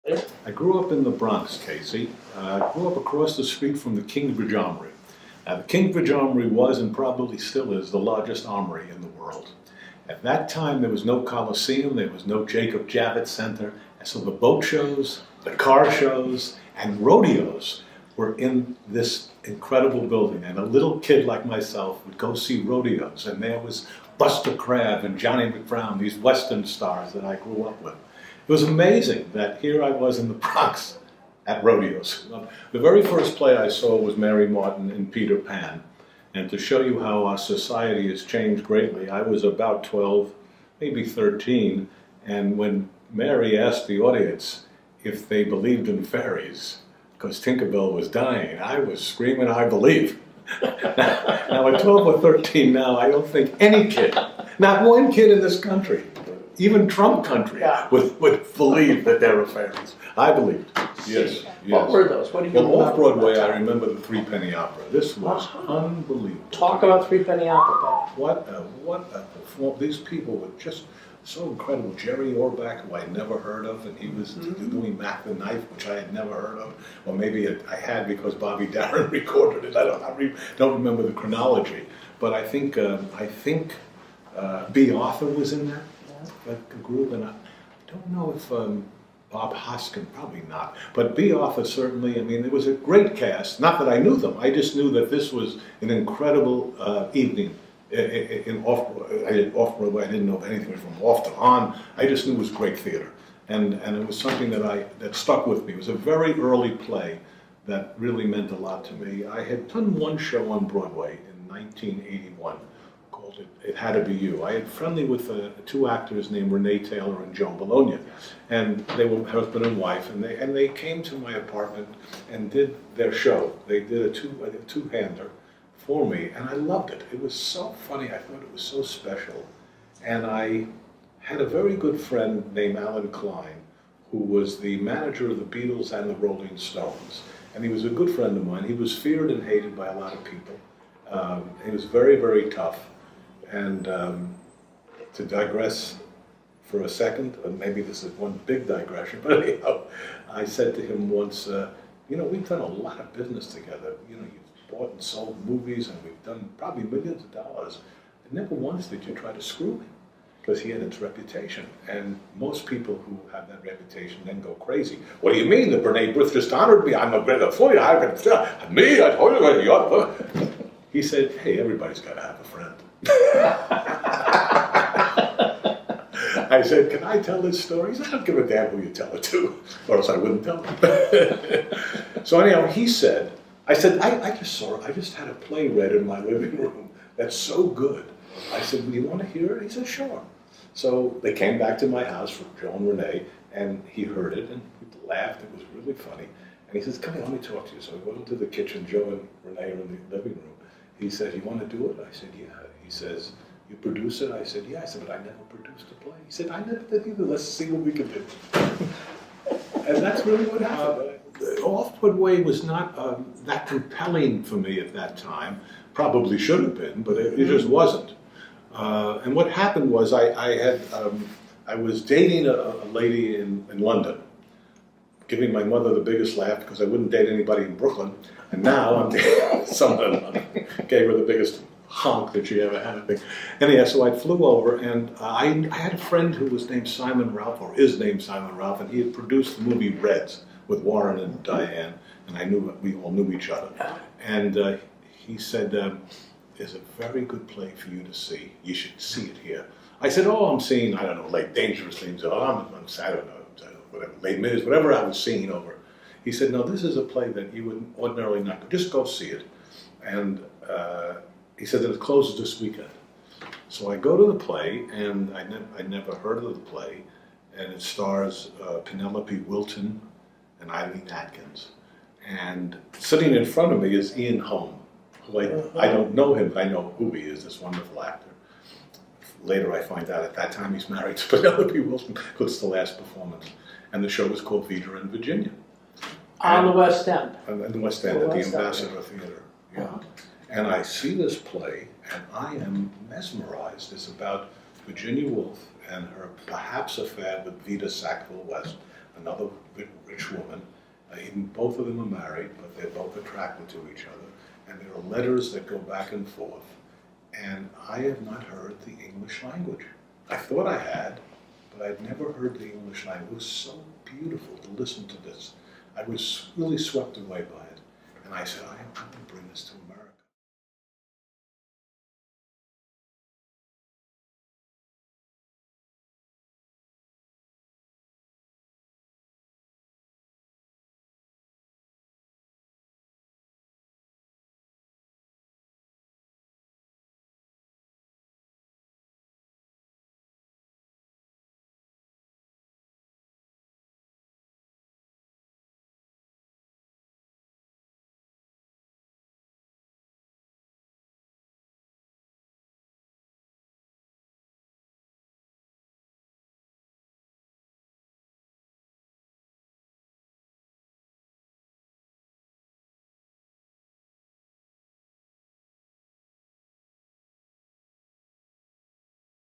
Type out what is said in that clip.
I grew up in the Bronx, Casey. I grew up across the street from the Kingsbridge Armory. Now, the Kingsbridge Armory was, and probably still is, the largest armory in the world. At that time, there was no Coliseum, there was no Jacob Javits Center, and so the boat shows, the car shows, and rodeos were in this incredible building. And a little kid like myself would go see rodeos, and there was Buster Crabbe and Johnny McBrown, these Western stars that I grew up with. It was amazing that here I was in the Bronx at rodeos. The very first play I saw was Mary Martin in Peter Pan. And to show you how our society has changed greatly, I was about 12, maybe 13, and when Mary asked the audience if they believed in fairies, because Tinkerbell was dying, I was screaming, "I believe." Now at 12 or 13 now, I don't think any kid, not one kid in this country, even Trump country, would believe that there are fairies. I believed. Yes, yes. What were those? What do you Well, remember? off Broadway, I remember the Three Penny Opera. This was unbelievable. Talk about Three Penny Opera. What a performance. These people were just so incredible. Jerry Orbach, who I had never heard of, and he was doing Mac the Knife, which I had never heard of. Or maybe I had because Bobby Darin recorded it. I don't remember the chronology. But I think B. Arthur was in that group, and I don't know if Bob Hoskin, probably not. But B. Arthur certainly, I mean, it was a great cast. Not that I knew them, I just knew that this was an incredible evening in off-Broadway. I didn't know anything from off to on. I just knew it was great theater. And it was something that stuck with me. It was a very early play that really meant a lot to me. I had done one show on Broadway in 1981 called It Had to Be You. I had friendly with two actors named Renee Taylor and Joan Bologna, and they were husband and wife, and they came to my apartment and did their show. They did a two-hander for me, and I loved it. It was so funny. I thought it was so special, and I had a very good friend named Alan Klein, who was the manager of the Beatles and the Rolling Stones, and he was a good friend of mine. He was feared and hated by a lot of people. He was very, very tough. And to digress for a second, and maybe this is one big digression, but anyhow, I said to him once, we've done a lot of business together. You've bought and sold movies, and we've done probably millions of dollars. And never once did you try to screw me, because he had his reputation. And most people who have that reputation then go crazy. What do you mean? The Brene Brith just honored me. I'm a great employee. Me? I told you. He said, "Hey, everybody's got to have a friend." I said, "Can I tell this story?" He said, "I don't give a damn who you tell it to, or else I wouldn't tell it." So anyhow, he said, I said, I just had a play read in my living room that's so good. I said, "Do you want to hear it?" He said, "Sure." So they came back to my house from Joe and Renee, and he heard it, and he laughed. It was really funny. And he says, "Come here, let me talk to you." So we went into the kitchen. Joe and Renee are in the living room. He said, "You want to do it?" I said, "Yeah." He says, "You produce it?" I said, "Yeah." I said, "But I never produced a play." He said, "I never did either. Let's see what we can do." And that's really what happened. Off-Broadway was not that compelling for me at that time. Probably should have been, but it just wasn't. And what happened was I was dating a lady in London, giving my mother the biggest laugh because I wouldn't date anybody in Brooklyn. And now I'm dating someone in gave her the biggest honk that she ever had. Anyhow, so I flew over, and I had a friend who was named Simon Ralph, or is named Simon Ralph, and he had produced the movie Reds with Warren and Diane, and I knew we all knew each other. And he said, "There's a very good play for you to see. You should see it here." I said, "Oh, I'm seeing, I don't know, like Dangerous Things. Oh, I'm I don't know, whatever, Les Mis, whatever I was seeing over." He said, "No, this is a play that you would ordinarily not. Just go see it." And he said that it closes this weekend. So I go to the play, and I never heard of the play, and it stars Penelope Wilton and Eileen Atkins. And sitting in front of me is Ian Holm, who I don't know him, but I know who he is, this wonderful actor. Later I find out at that time he's married to Penelope Wilton, because it's the last performance. And the show was called Vita in Virginia. On the West End. On the West End, at the Ambassador Theater. Yeah. And I see this play, and I am mesmerized. It's about Virginia Woolf and her perhaps affair with Vita Sackville West. another rich woman. Even both of them are married, but they're both attracted to each other. And there are letters that go back and forth. And I have not heard the English language. I thought I had, but I'd never heard the English language. It was so beautiful to listen to this. I was really swept away by it. And I said, I have to bring this to America.